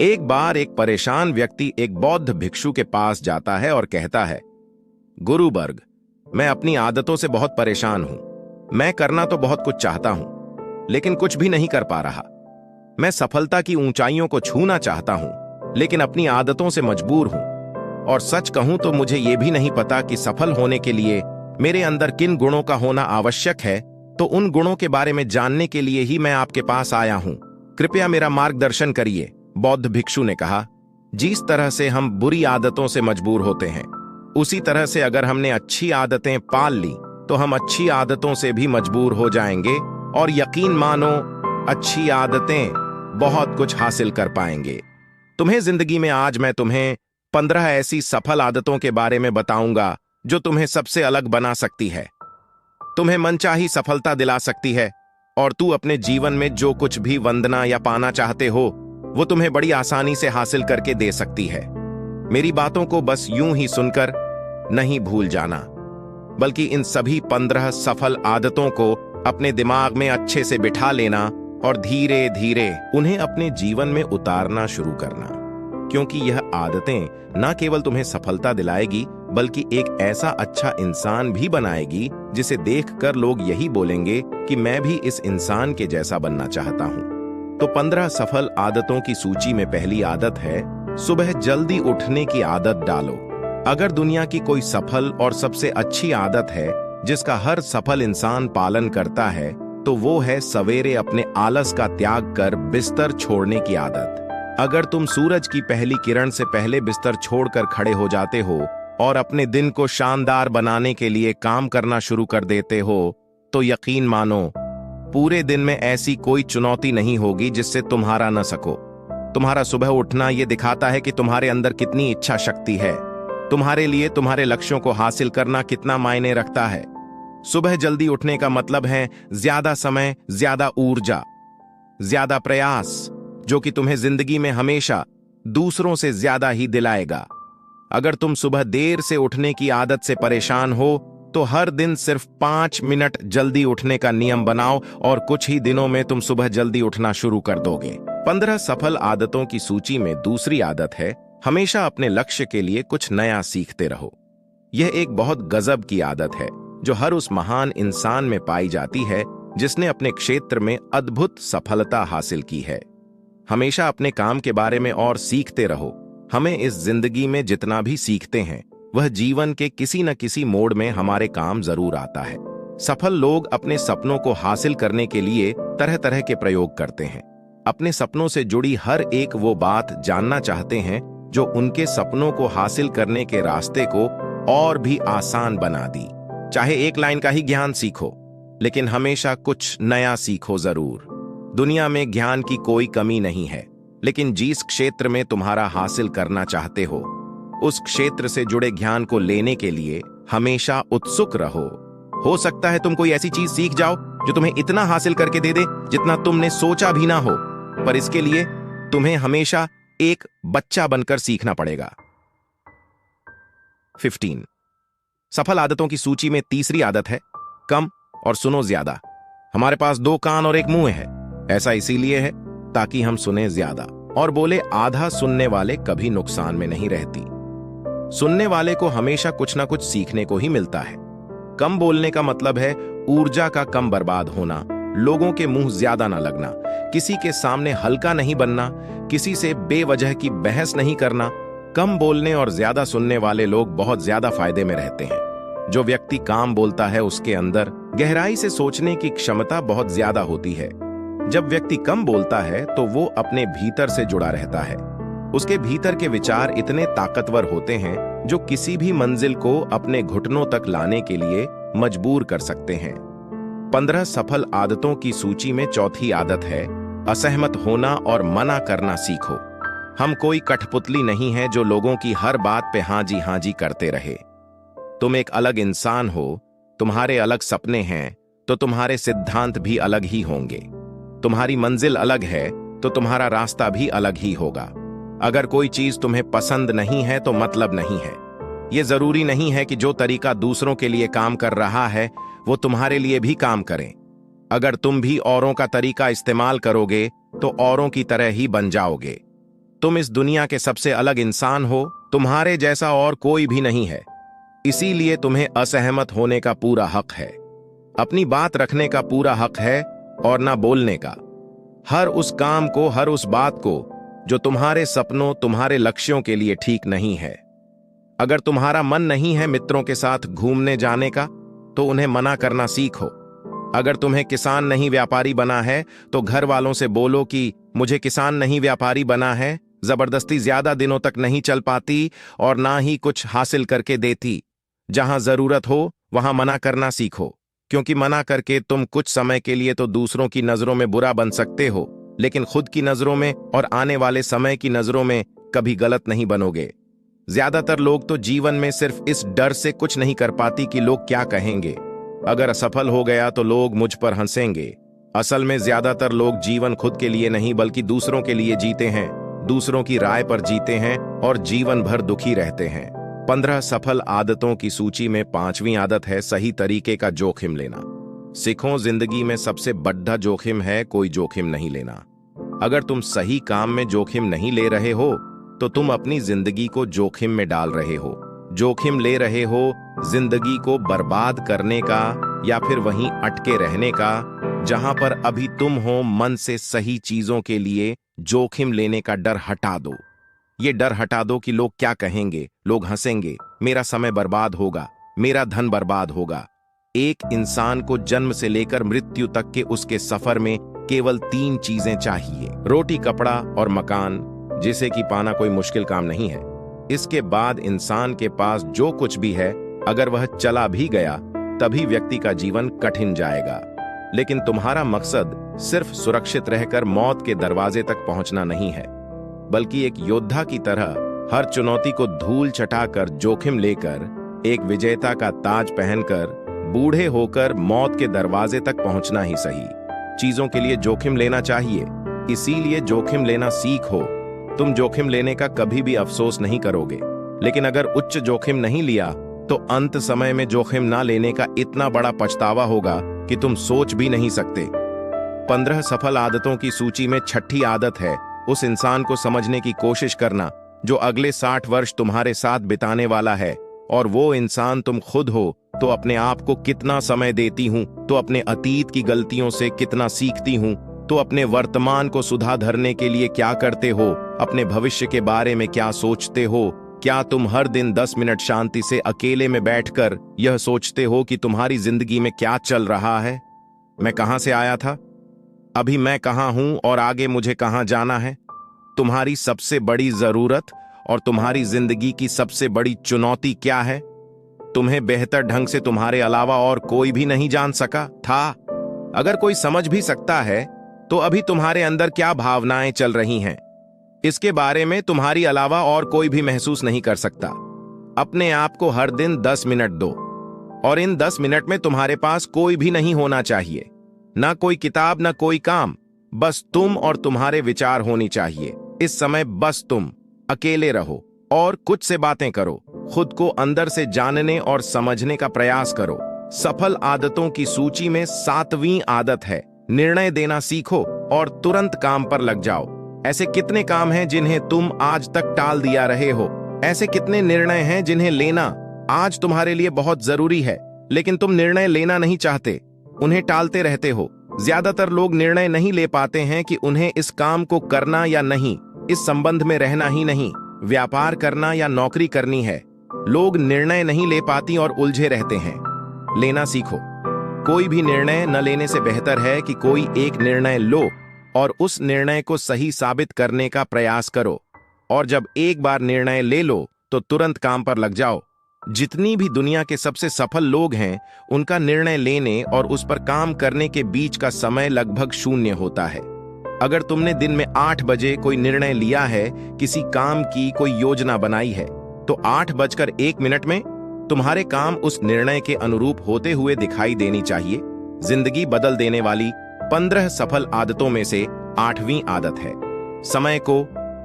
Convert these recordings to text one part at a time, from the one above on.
एक बार एक परेशान व्यक्ति एक बौद्ध भिक्षु के पास जाता है और कहता है, गुरुवर्ग, मैं अपनी आदतों से बहुत परेशान हूं। मैं करना तो बहुत कुछ चाहता हूं, लेकिन कुछ भी नहीं कर पा रहा। मैं सफलता की ऊंचाइयों को छूना चाहता हूं, लेकिन अपनी आदतों से मजबूर हूं। और सच कहूं तो मुझे यह भी नहीं पता कि सफल होने के लिए मेरे अंदर किन गुणों का होना आवश्यक है। तो उन गुणों के बारे में जानने के लिए ही मैं आपके पास आया हूं। कृपया मेरा मार्गदर्शन करिए। बौद्ध भिक्षु ने कहा, जिस तरह से हम बुरी आदतों से मजबूर होते हैं, उसी तरह से अगर हमने अच्छी आदतें पाल ली तो हम अच्छी आदतों से भी मजबूर हो जाएंगे। और यकीन मानो, अच्छी आदतें बहुत कुछ हासिल कर पाएंगे। तुम्हें जिंदगी में आज मैं तुम्हें 15 ऐसी सफल आदतों के बारे में बताऊंगा जो तुम्हें सबसे अलग बना सकती है, तुम्हें मनचाही सफलता दिला सकती है, और तू अपने जीवन में जो कुछ भी वंदना या पाना चाहते हो वो तुम्हें बड़ी आसानी से हासिल करके दे सकती है। मेरी बातों को बस यूं ही सुनकर नहीं भूल जाना, बल्कि इन सभी 15 सफल आदतों को अपने दिमाग में अच्छे से बिठा लेना और धीरे धीरे उन्हें अपने जीवन में उतारना शुरू करना। क्योंकि यह आदतें न केवल तुम्हें सफलता दिलाएगी, बल्कि एक ऐसा अच्छा इंसान भी बनाएगी जिसे देखकर लोग यही बोलेंगे कि मैं भी इस इंसान के जैसा बनना चाहता हूं। तो 15 सफल आदतों की सूची में पहली आदत है, सुबह जल्दी उठने की आदत डालो। अगर दुनिया की कोई सफल और सबसे अच्छी आदत है जिसका हर सफल इंसान पालन करता है, तो वो है सवेरे अपने आलस का त्याग कर बिस्तर छोड़ने की आदत। अगर तुम सूरज की पहली किरण से पहले बिस्तर छोड़कर खड़े हो जाते हो और अपने दिन को शानदार बनाने के लिए काम करना शुरू कर देते हो, तो यकीन मानो, पूरे दिन में ऐसी कोई चुनौती नहीं होगी जिससे तुम हारा न सको। तुम्हारा सुबह उठना यह दिखाता है कि तुम्हारे अंदर कितनी इच्छा शक्ति है, तुम्हारे लिए तुम्हारे लक्ष्यों को हासिल करना कितना मायने रखता है। सुबह जल्दी उठने का मतलब है ज्यादा समय, ज्यादा ऊर्जा, ज्यादा प्रयास, जो कि तुम्हें जिंदगी में हमेशा दूसरों से ज्यादा ही दिलाएगा। अगर तुम सुबह देर से उठने की आदत से परेशान हो, तो हर दिन सिर्फ 5 मिनट जल्दी उठने का नियम बनाओ और कुछ ही दिनों में तुम सुबह जल्दी उठना शुरू कर दोगे। 15 सफल आदतों की सूची में दूसरी आदत है, हमेशा अपने लक्ष्य के लिए कुछ नया सीखते रहो। यह एक बहुत गजब की आदत है जो हर उस महान इंसान में पाई जाती है जिसने अपने क्षेत्र में अद्भुत सफलता हासिल की है। हमेशा अपने काम के बारे में और सीखते रहो। हमें इस जिंदगी में जितना भी सीखते हैं, वह जीवन के किसी न किसी मोड़ में हमारे काम जरूर आता है। सफल लोग अपने सपनों को हासिल करने के लिए तरह तरह के प्रयोग करते हैं। अपने सपनों से जुड़ी हर एक वो बात जानना चाहते हैं जो उनके सपनों को हासिल करने के रास्ते को और भी आसान बना दी। चाहे एक लाइन का ही ज्ञान सीखो, लेकिन हमेशा कुछ नया सीखो जरूर। दुनिया में ज्ञान की कोई कमी नहीं है, लेकिन जिस क्षेत्र में तुम्हारा हासिल करना चाहते हो, उस क्षेत्र से जुड़े ज्ञान को लेने के लिए हमेशा उत्सुक रहो। हो सकता है तुम कोई ऐसी चीज सीख जाओ जो तुम्हें इतना हासिल करके दे दे जितना तुमने सोचा भी ना हो, पर इसके लिए तुम्हें हमेशा एक बच्चा बनकर सीखना पड़ेगा। 15 सफल आदतों की सूची में तीसरी आदत है, कम और सुनो ज्यादा। हमारे पास 2 कान और 1 मुंह है। ऐसा इसीलिए है ताकि हम सुने ज्यादा और बोले आधा। सुनने वाले कभी नुकसान में नहीं रहती। सुनने वाले को हमेशा कुछ ना कुछ सीखने को ही मिलता है। कम बोलने का मतलब है ऊर्जा का कम बर्बाद होना, लोगों के मुंह ज्यादा ना लगना, किसी के सामने हल्का नहीं बनना, किसी से बेवजह की बहस नहीं करना। कम बोलने और ज्यादा सुनने वाले लोग बहुत ज्यादा फायदे में रहते हैं। जो व्यक्ति काम बोलता है उसके अंदर गहराई से सोचने की क्षमता बहुत ज्यादा होती है। जब व्यक्ति कम बोलता है तो वो अपने भीतर से जुड़ा रहता है। उसके भीतर के विचार इतने ताकतवर होते हैं जो किसी भी मंजिल को अपने घुटनों तक लाने के लिए मजबूर कर सकते हैं। 15 सफल आदतों की सूची में चौथी आदत है, असहमत होना और मना करना सीखो। हम कोई कठपुतली नहीं है जो लोगों की हर बात पे हाँ जी करते रहे। तुम एक अलग इंसान हो, तुम्हारे अलग सपने हैं, तो तुम्हारे सिद्धांत भी अलग ही होंगे। तुम्हारी मंजिल अलग है तो तुम्हारा रास्ता भी अलग ही होगा। अगर कोई चीज तुम्हें पसंद नहीं है तो मतलब नहीं है। यह जरूरी नहीं है कि जो तरीका दूसरों के लिए काम कर रहा है वो तुम्हारे लिए भी काम करें। अगर तुम भी औरों का तरीका इस्तेमाल करोगे तो औरों की तरह ही बन जाओगे। तुम इस दुनिया के सबसे अलग इंसान हो, तुम्हारे जैसा और कोई भी नहीं है। इसीलिए तुम्हें असहमत होने का पूरा हक है, अपनी बात रखने का पूरा हक है और ना बोलने का। हर उस काम को, हर उस बात को जो तुम्हारे सपनों, तुम्हारे लक्ष्यों के लिए ठीक नहीं है। अगर तुम्हारा मन नहीं है मित्रों के साथ घूमने जाने का, तो उन्हें मना करना सीखो। अगर तुम्हें किसान नहीं व्यापारी बना है, तो घर वालों से बोलो कि मुझे किसान नहीं व्यापारी बना है। जबरदस्ती ज्यादा दिनों तक नहीं चल पाती और ना ही कुछ हासिल करके देती। जहां जरूरत हो वहां मना करना सीखो, क्योंकि मना करके तुम कुछ समय के लिए तो दूसरों की नजरों में बुरा बन सकते हो, लेकिन खुद की नजरों में और आने वाले समय की नजरों में कभी गलत नहीं बनोगे। ज्यादातर लोग तो जीवन में सिर्फ इस डर से कुछ नहीं कर पाती कि लोग क्या कहेंगे। अगर असफल हो गया तो लोग मुझ पर हंसेंगे। असल में ज्यादातर लोग जीवन खुद के लिए नहीं बल्कि दूसरों के लिए जीते हैं, दूसरों की राय पर जीते हैं और जीवन भर दुखी रहते हैं। 15 सफल आदतों की सूची में 5वीं आदत है सही तरीके का जोखिम लेना। सीखो, जिंदगी में सबसे बड़ा जोखिम है कोई जोखिम नहीं लेना। अगर तुम सही काम में जोखिम नहीं ले रहे हो तो तुम अपनी जिंदगी को जोखिम में डाल रहे हो। जोखिम ले रहे हो जिंदगी को बर्बाद करने का या फिर वहीं अटके रहने का जहां पर अभी तुम हो। मन से सही चीजों के लिए जोखिम लेने का डर हटा दो। ये डर हटा दो कि लोग क्या कहेंगे, लोग हंसेंगे, मेरा समय बर्बाद होगा, मेरा धन बर्बाद होगा। एक इंसान को जन्म से लेकर मृत्यु तक के उसके सफर में केवल 3 चीजें चाहिए: रोटी, कपड़ा और मकान, जिसे कि पाना कोई मुश्किल काम नहीं है। इसके बाद इंसान के पास जो कुछ भी है, अगर वह चला भी गया तभी व्यक्ति का जीवन कठिन जाएगा। लेकिन तुम्हारा मकसद सिर्फ सुरक्षित रहकर मौत के दरवाजे तक पहुंचना नहीं है, बल्कि एक योद्धा की तरह हर चुनौती को धूल चटाकर, जोखिम लेकर, एक विजेता का ताज पहनकर, बूढ़े होकर मौत के दरवाजे तक पहुंचना ही सही। चीजों के लिए जोखिम लेना चाहिए, इसीलिए जोखिम लेना सीखो। तुम जोखिम लेने का कभी भी अफसोस नहीं करोगे, लेकिन अगर उच्च जोखिम नहीं लिया तो अंत समय में जोखिम ना लेने का इतना बड़ा पछतावा होगा कि तुम सोच भी नहीं सकते। 15 सफल आदतों की सूची में 6ठी आदत है उस इंसान को समझने की कोशिश करना जो अगले 60 वर्ष तुम्हारे साथ बिताने वाला है। और वो इंसान तुम खुद हो। तो अपने आप को कितना समय देती हूं, तो अपने अतीत की गलतियों से कितना सीखती हूं, तो अपने वर्तमान को सुधारने के लिए क्या करते हो, अपने भविष्य के बारे में क्या सोचते हो। क्या तुम हर दिन 10 मिनट शांति से अकेले में बैठकर यह सोचते हो कि तुम्हारी जिंदगी में क्या चल रहा है? मैं कहां से आया था, अभी मैं कहां हूं और आगे मुझे कहां जाना है? तुम्हारी सबसे बड़ी जरूरत और तुम्हारी जिंदगी की सबसे बड़ी चुनौती क्या है? तुम्हें बेहतर ढंग से तुम्हारे अलावा और कोई भी नहीं जान सका था। अगर कोई समझ भी सकता है तो अभी तुम्हारे अंदर क्या भावनाएं चल रही हैं, इसके बारे में तुम्हारी अलावा और कोई भी महसूस नहीं कर सकता। अपने आप को हर दिन 10 मिनट दो, और इन 10 मिनट में तुम्हारे पास कोई भी नहीं होना चाहिए, ना कोई किताब, ना कोई काम, बस तुम और तुम्हारे विचार होनी चाहिए। इस समय बस तुम अकेले रहो और कुछ से बातें करो, खुद को अंदर से जानने और समझने का प्रयास करो। सफल आदतों की सूची में 7वीं आदत है निर्णय देना सीखो और तुरंत काम पर लग जाओ। ऐसे कितने काम हैं जिन्हें तुम आज तक टाल दिया रहे हो? ऐसे कितने निर्णय हैं जिन्हें लेना आज तुम्हारे लिए बहुत जरूरी है, लेकिन तुम निर्णय लेना नहीं चाहते, उन्हें टालते रहते हो। ज्यादातर लोग निर्णय नहीं ले पाते हैं कि उन्हें इस काम को करना या नहीं, इस संबंध में रहना ही नहीं, व्यापार करना या नौकरी करनी है। लोग निर्णय नहीं ले पाती और उलझे रहते हैं। लेना सीखो। कोई भी निर्णय न लेने से बेहतर है कि कोई एक निर्णय लो और उस निर्णय को सही साबित करने का प्रयास करो। और जब एक बार निर्णय ले लो तो तुरंत काम पर लग जाओ। जितनी भी दुनिया के सबसे सफल लोग हैं, उनका निर्णय लेने और उस पर काम करने के बीच का समय लगभग 0 होता है। अगर तुमने दिन में 8 बजे कोई निर्णय लिया है, किसी काम की कोई योजना बनाई है, तो 8:01 में तुम्हारे काम उस निर्णय के अनुरूप होते हुए दिखाई देनी चाहिए। जिंदगी बदल देने वाली 15 सफल आदतों में से 8वीं आदत है समय को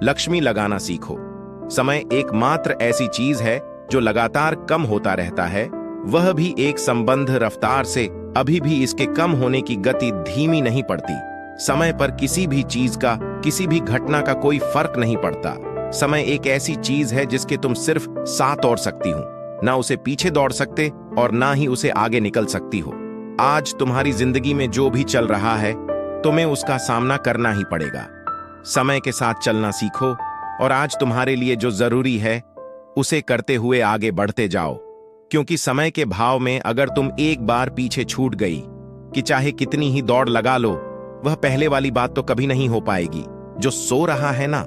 लक्ष्मी लगाना सीखो। समय एकमात्र ऐसी चीज है जो लगातार कम होता रहता है, वह भी एक संबंध रफ्तार से। अभी भी इसके कम होने की गति धीमी नहीं पड़ती। समय पर किसी भी चीज का किसी भी घटना का कोई फर्क नहीं पड़ता। समय एक ऐसी चीज है जिसके तुम सिर्फ साथ दौड़ सकती हो, ना उसे पीछे दौड़ सकते और ना ही उसे आगे निकल सकती हो। आज तुम्हारी जिंदगी में जो भी चल रहा है तुम्हें उसका सामना करना ही पड़ेगा। समय के साथ चलना सीखो और आज तुम्हारे लिए जो जरूरी है उसे करते हुए आगे बढ़ते जाओ, क्योंकि समय के भाव में अगर तुम एक बार पीछे छूट गई कि चाहे कितनी ही दौड़ लगा लो, वह पहले वाली बात तो कभी नहीं हो पाएगी। जो सो रहा है ना,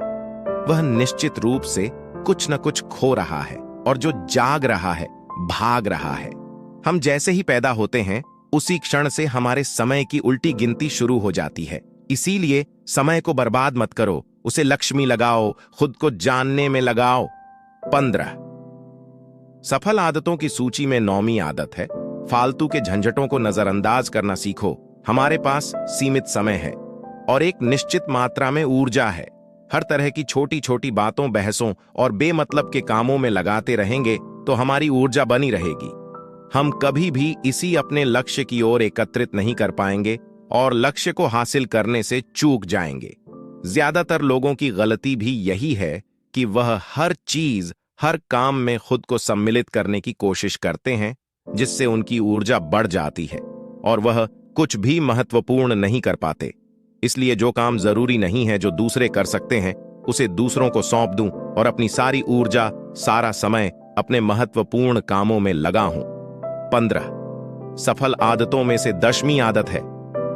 वह निश्चित रूप से कुछ न कुछ खो रहा है, और जो जाग रहा है भाग रहा है। हम जैसे ही पैदा होते हैं उसी क्षण से हमारे समय की उल्टी गिनती शुरू हो जाती है। इसीलिए समय को बर्बाद मत करो, उसे लक्ष्मी लगाओ, खुद को जानने में लगाओ। 15 सफल आदतों की सूची में 9वीं आदत है, फालतू के झंझटों को नजरअंदाज करना सीखो। हमारे पास सीमित समय है और एक निश्चित मात्रा में ऊर्जा है। हर तरह की छोटी छोटी बातों, बहसों और बेमतलब के कामों में लगाते रहेंगे तो हमारी ऊर्जा बनी रहेगी। हम कभी भी इसी अपने लक्ष्य की ओर एकत्रित नहीं कर पाएंगे और लक्ष्य को हासिल करने से चूक जाएंगे। ज्यादातर लोगों की गलती भी यही है कि वह हर चीज, हर काम में खुद को सम्मिलित करने की कोशिश करते हैं, जिससे उनकी ऊर्जा बढ़ जाती है और वह कुछ भी महत्वपूर्ण नहीं कर पाते। इसलिए जो काम जरूरी नहीं है, जो दूसरे कर सकते हैं, उसे दूसरों को सौंप दूं और अपनी सारी ऊर्जा, सारा समय अपने महत्वपूर्ण कामों में लगाऊं। 15 सफल आदतों में से 10वीं आदत है,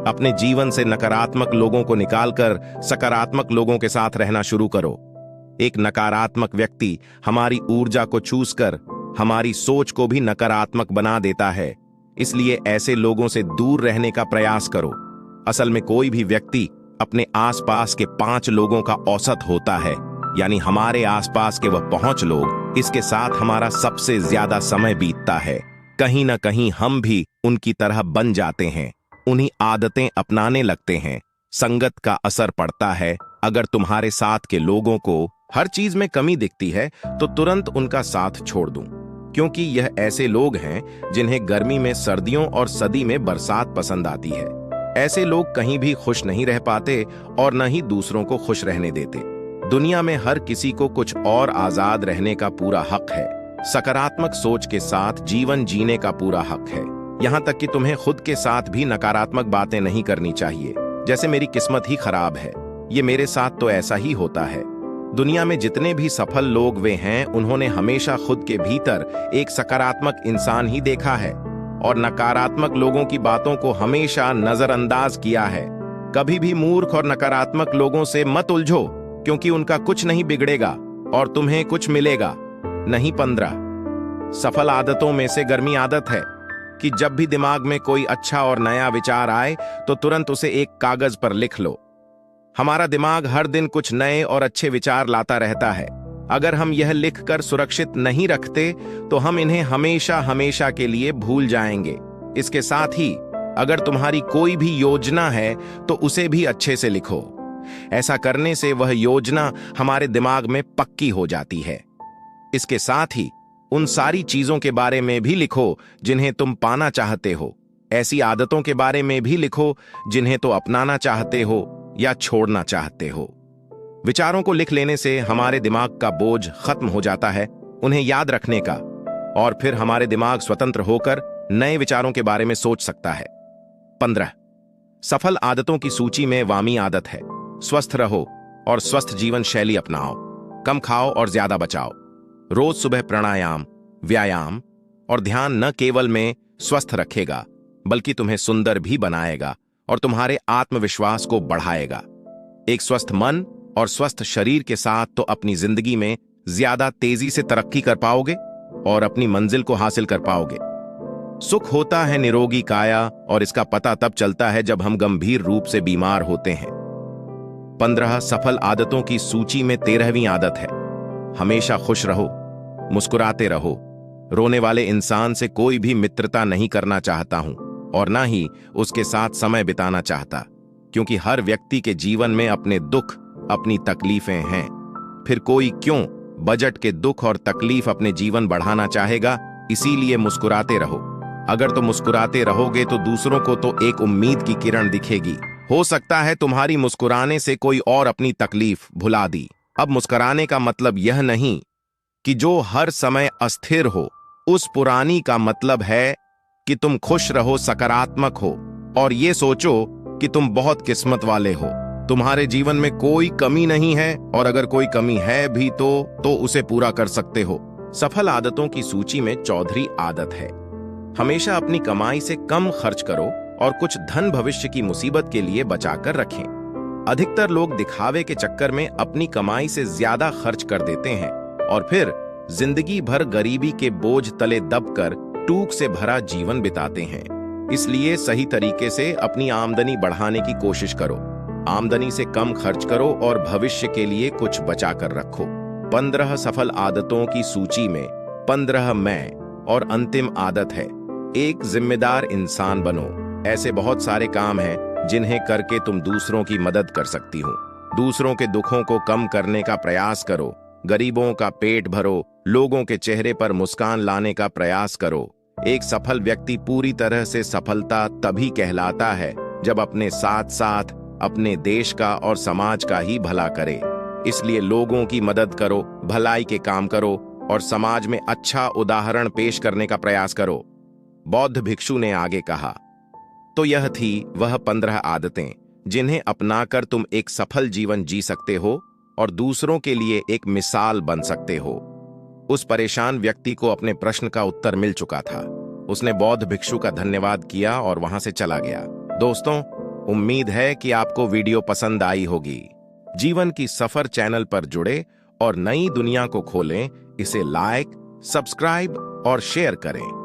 अपने जीवन से नकारात्मक लोगों को निकालकर सकारात्मक लोगों के साथ रहना शुरू करो। एक नकारात्मक व्यक्ति हमारी ऊर्जा को चूसकर हमारी सोच को भी नकारात्मक बना देता है। इसलिए ऐसे लोगों से दूर रहने का प्रयास करो। असल में कोई भी व्यक्ति अपने आसपास के 5 लोगों का औसत होता है, यानी हमारे आसपास के वह 5 लोग, इसके साथ हमारा सबसे ज्यादा समय बीतता है। कहीं ना कहीं हम भी उनकी तरह बन जाते हैं, उन्हीं आदतें अपनाने लगते हैं। संगत का असर पड़ता है। अगर तुम्हारे साथ के लोगों को हर चीज में कमी दिखती है तो तुरंत उनका साथ छोड़ दूं, क्योंकि यह ऐसे लोग हैं जिन्हें गर्मी में सर्दियों और सदी में बरसात पसंद आती है। ऐसे लोग कहीं भी खुश नहीं रह पाते और न ही दूसरों को खुश रहने देते। दुनिया में हर किसी को कुछ और आजाद रहने का पूरा हक है। सकारात्मक सोच के साथ जीवन जीने का पूरा हक है। यहाँ तक कि तुम्हें खुद के साथ भी नकारात्मक बातें नहीं करनी चाहिए, जैसे मेरी किस्मत ही खराब है, ये मेरे साथ तो ऐसा ही होता है। दुनिया में जितने भी सफल लोग वे हैं, उन्होंने हमेशा खुद के भीतर एक सकारात्मक इंसान ही देखा है और नकारात्मक लोगों की बातों को हमेशा नजरअंदाज किया है। कभी भी मूर्ख और नकारात्मक लोगों से मत उलझो, क्योंकि उनका कुछ नहीं बिगड़ेगा और तुम्हें कुछ मिलेगा नहीं। 15 सफल आदतों में से 11वीं आदत है कि जब भी दिमाग में कोई अच्छा और नया विचार आए तो तुरंत उसे एक कागज पर लिख लो। हमारा दिमाग हर दिन कुछ नए और अच्छे विचार लाता रहता है। अगर हम यह लिखकर सुरक्षित नहीं रखते तो हम इन्हें हमेशा हमेशा के लिए भूल जाएंगे। इसके साथ ही अगर तुम्हारी कोई भी योजना है तो उसे भी अच्छे से लिखो। ऐसा करने से वह योजना हमारे दिमाग में पक्की हो जाती है। इसके साथ ही उन सारी चीजों के बारे में भी लिखो जिन्हें तुम पाना चाहते हो। ऐसी आदतों के बारे में भी लिखो जिन्हें तो अपनाना चाहते हो या छोड़ना चाहते हो। विचारों को लिख लेने से हमारे दिमाग का बोझ खत्म हो जाता है उन्हें याद रखने का, और फिर हमारे दिमाग स्वतंत्र होकर नए विचारों के बारे में सोच सकता है। 15 सफल आदतों की सूची में 12वीं आदत है, स्वस्थ रहो और स्वस्थ जीवन शैली अपनाओ। कम खाओ और ज्यादा बचाओ। रोज सुबह प्राणायाम, व्यायाम और ध्यान न केवल में स्वस्थ रखेगा बल्कि तुम्हें सुंदर भी बनाएगा और तुम्हारे आत्मविश्वास को बढ़ाएगा। एक स्वस्थ मन और स्वस्थ शरीर के साथ तो अपनी जिंदगी में ज्यादा तेजी से तरक्की कर पाओगे और अपनी मंजिल को हासिल कर पाओगे। सुख होता है निरोगी काया, और इसका पता तब चलता है जब हम गंभीर रूप से बीमार होते हैं। 15 सफल आदतों की सूची में 13वीं आदत है, हमेशा खुश रहो, मुस्कुराते रहो। रोने वाले इंसान से कोई भी मित्रता नहीं करना चाहता हूं और ना ही उसके साथ समय बिताना चाहता, क्योंकि हर व्यक्ति के जीवन में अपने दुख, अपनी तकलीफें हैं। फिर कोई क्यों बजट के दुख और तकलीफ अपने जीवन बढ़ाना चाहेगा? इसीलिए मुस्कुराते रहो। अगर तुम मुस्कुराते रहोगे तो दूसरों को तो एक उम्मीद की किरण दिखेगी हो सकता है तुम्हारी मुस्कुराने से कोई और अपनी तकलीफ भुला दी। अब मुस्कुराने का मतलब यह नहीं कि जो हर समय अस्थिर हो। उस पुरानी का मतलब है कि तुम खुश रहो, सकारात्मक हो और ये सोचो कि तुम बहुत किस्मत वाले हो। तुम्हारे जीवन में कोई कमी नहीं है और अगर कोई कमी है भी तो उसे पूरा कर सकते हो। सफल आदतों की सूची में चौथी आदत है, हमेशा अपनी कमाई से कम खर्च करो और कुछ धन भविष्य की मुसीबत के लिए बचाकर रखें। अधिकतर लोग दिखावे के चक्कर में अपनी कमाई से ज्यादा खर्च कर देते हैं और फिर जिंदगी भर गरीबी के बोझ तले दबकर टूक से भरा जीवन बिताते हैं। इसलिए सही तरीके से अपनी आमदनी बढ़ाने की कोशिश करो। आमदनी से कम खर्च करो और भविष्य के लिए कुछ बचा कर रखो। 15 सफल आदतों की सूची में 15 मैं और अंतिम आदत है, एक जिम्मेदार इंसान बनो। ऐसे बहुत सारे काम हैं जिन्हें करके तुम दूसरों की मदद कर सकती हो। दूसरों के दुखों को कम करने का प्रयास करो, गरीबों का पेट भरो, लोगों के चेहरे पर मुस्कान लाने का प्रयास करो। एक सफल व्यक्ति पूरी तरह से सफलता तभी कहलाता है जब अपने साथ साथ अपने देश का और समाज का ही भला करे। इसलिए लोगों की मदद करो, भलाई के काम करो और समाज में अच्छा उदाहरण पेश करने का प्रयास करो। बौद्ध भिक्षु ने आगे कहा, तो यह थी वह 15 आदतें जिन्हें अपनाकर तुम एक सफल जीवन जी सकते हो और दूसरों के लिए एक मिसाल बन सकते हो। उस परेशान व्यक्ति को अपने प्रश्न का उत्तर मिल चुका था। उसने बौद्ध भिक्षु का धन्यवाद किया और वहां से चला गया। दोस्तों, उम्मीद है कि आपको वीडियो पसंद आई होगी। जीवन की सफर चैनल पर जुड़े और नई दुनिया को खोलें। इसे लाइक, सब्सक्राइब और शेयर करें।